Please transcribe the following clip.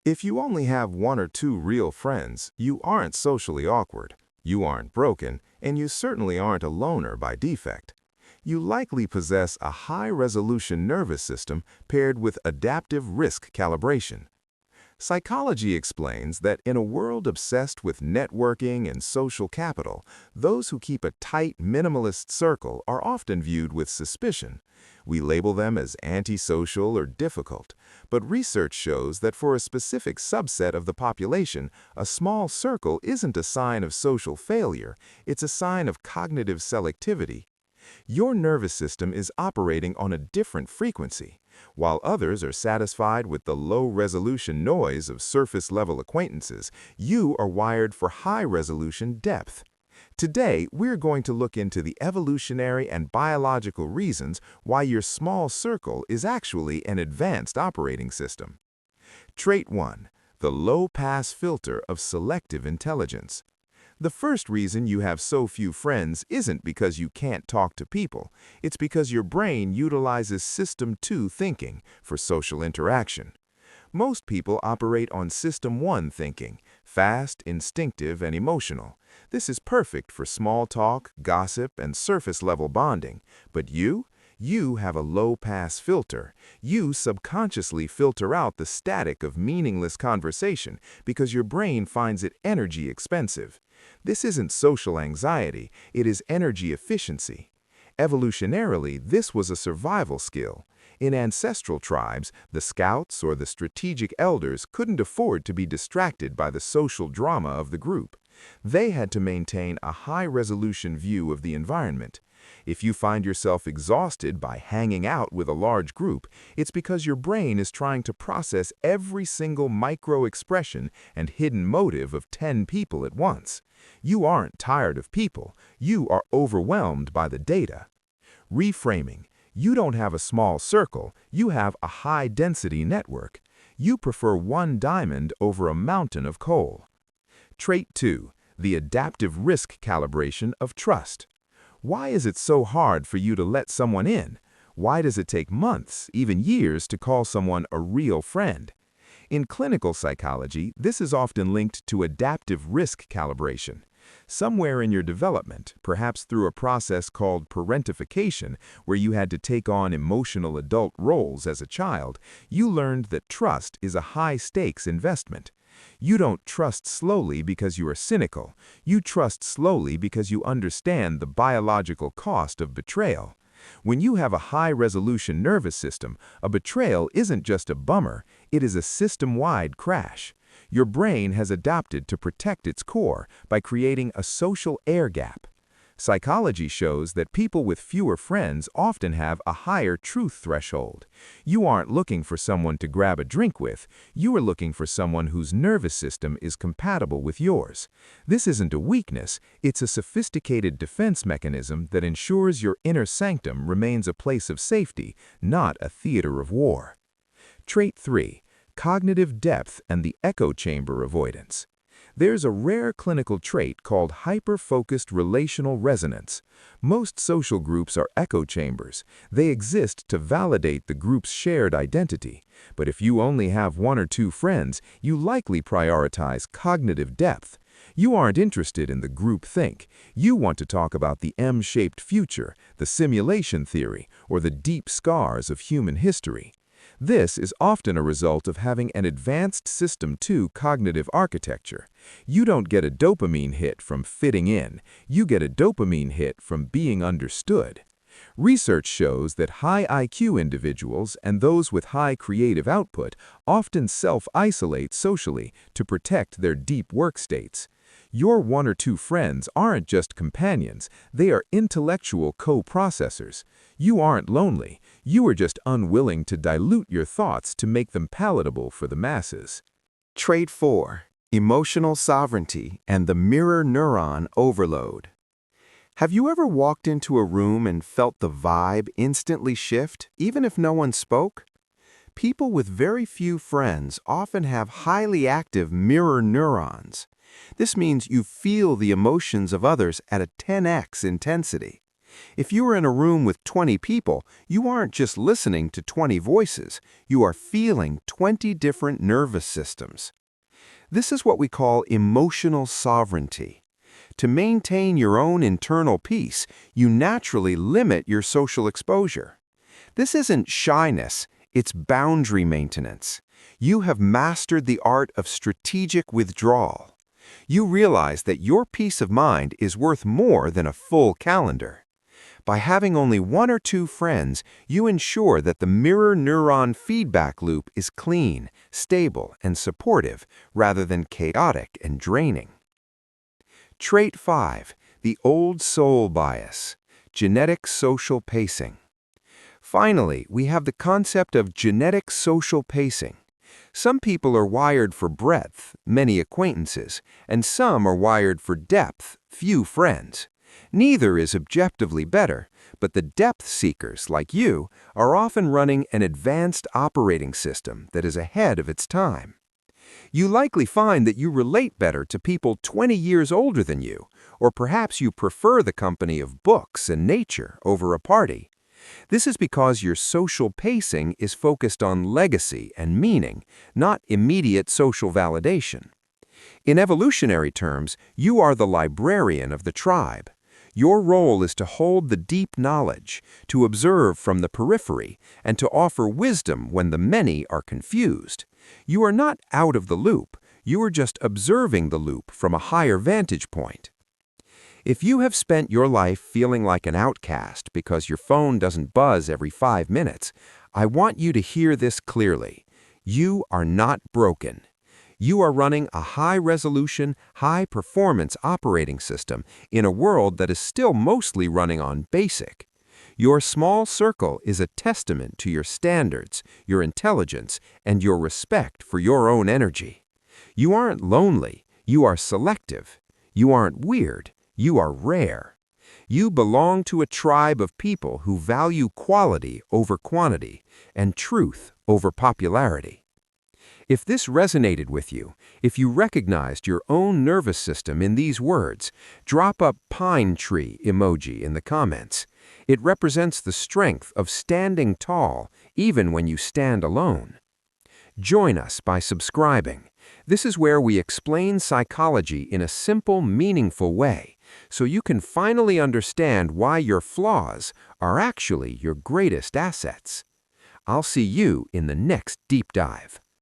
If you only have one or two real friends, you aren't socially awkward, you aren't broken, and you certainly aren't a loner by defect. You likely possess a high-resolution nervous system paired with adaptive risk calibration. Psychology explains that in a world obsessed with networking and social capital, those who keep a tight, minimalist circle are often viewed with suspicion. We label them as antisocial or difficult, but research shows that for a specific subset of the population, a small circle isn't a sign of social failure, it's a sign of cognitive selectivity. Your nervous system is operating on a different frequency. While others are satisfied with the low-resolution noise of surface-level acquaintances, you are wired for high-resolution depth. Today, we're going to look into the evolutionary and biological reasons why your small circle is actually an advanced operating system. Trait 1. The low-pass filter of selective intelligence. The first reason you have so few friends isn't because you can't talk to people. It's because your brain utilizes System 2 thinking for social interaction. Most people operate on System 1 thinking, fast, instinctive, and emotional. This is perfect for small talk, gossip, and surface-level bonding. But you have a low-pass filter. You subconsciously filter out the static of meaningless conversation because your brain finds it energy expensive. This isn't social anxiety, it is energy efficiency. Evolutionarily, this was a survival skill. In ancestral tribes, the scouts or the strategic elders couldn't afford to be distracted by the social drama of the group. They had to maintain a high-resolution view of the environment. If you find yourself exhausted by hanging out with a large group, it's because your brain is trying to process every single micro-expression and hidden motive of 10 people at once. You aren't tired of people, you are overwhelmed by the data. Reframing. You don't have a small circle, you have a high-density network. You prefer one diamond over a mountain of coal. Trait 2. The adaptive risk calibration of trust. Why is it so hard for you to let someone in? Why does it take months, even years, to call someone a real friend? In clinical psychology, this is often linked to adaptive risk calibration. Somewhere in your development, perhaps through a process called parentification, where you had to take on emotional adult roles as a child, you learned that trust is a high-stakes investment. You don't trust slowly because you are cynical. You trust slowly because you understand the biological cost of betrayal. When you have a high-resolution nervous system, a betrayal isn't just a bummer, it is a system-wide crash. Your brain has adapted to protect its core by creating a social air gap. Psychology shows that people with fewer friends often have a higher truth threshold. You aren't looking for someone to grab a drink with, you are looking for someone whose nervous system is compatible with yours. This isn't a weakness, it's a sophisticated defense mechanism that ensures your inner sanctum remains a place of safety, not a theater of war. Trait 3. Cognitive depth and the echo chamber avoidance. There's a rare clinical trait called hyper-focused relational resonance. Most social groups are echo chambers. They exist to validate the group's shared identity. But if you only have one or two friends, you likely prioritize cognitive depth. You aren't interested in the group think. You want to talk about the M-shaped future, the simulation theory, or the deep scars of human history. This is often a result of having an advanced System 2 cognitive architecture. You don't get a dopamine hit from fitting in, you get a dopamine hit from being understood. Research shows that high IQ individuals and those with high creative output often self-isolate socially to protect their deep work states. Your one or two friends aren't just companions, they are intellectual co-processors. You aren't lonely, you are just unwilling to dilute your thoughts to make them palatable for the masses. Trait 4. Emotional sovereignty and the mirror neuron overload. Have you ever walked into a room and felt the vibe instantly shift, even if no one spoke? People with very few friends often have highly active mirror neurons. This means you feel the emotions of others at a 10x intensity. If you are in a room with 20 people, you aren't just listening to 20 voices, you are feeling 20 different nervous systems. This is what we call emotional sovereignty. To maintain your own internal peace, you naturally limit your social exposure. This isn't shyness, it's boundary maintenance. You have mastered the art of strategic withdrawal. You realize that your peace of mind is worth more than a full calendar. By having only 1 or 2 friends, you ensure that the mirror neuron feedback loop is clean, stable, and supportive rather than chaotic and draining. Trait 5, the old soul bias, genetic social pacing. Finally, we have the concept of genetic social pacing. Some people are wired for breadth, many acquaintances, and some are wired for depth, few friends. Neither is objectively better, but the depth seekers, like you, are often running an advanced operating system that is ahead of its time. You likely find that you relate better to people 20 years older than you, or perhaps you prefer the company of books and nature over a party. This is because your social pacing is focused on legacy and meaning, not immediate social validation. In evolutionary terms, you are the librarian of the tribe. Your role is to hold the deep knowledge, to observe from the periphery, and to offer wisdom when the many are confused. You are not out of the loop, you are just observing the loop from a higher vantage point. If you have spent your life feeling like an outcast because your phone doesn't buzz every 5 minutes, I want you to hear this clearly. You are not broken. You are running a high-resolution, high-performance operating system in a world that is still mostly running on basic. Your small circle is a testament to your standards, your intelligence, and your respect for your own energy. You aren't lonely, you are selective. You aren't weird, you are rare. You belong to a tribe of people who value quality over quantity and truth over popularity. If this resonated with you, if you recognized your own nervous system in these words, drop a pine tree emoji in the comments. It represents the strength of standing tall even when you stand alone. Join us by subscribing. This is where we explain psychology in a simple, meaningful way, so you can finally understand why your flaws are actually your greatest assets. I'll see you in the next deep dive.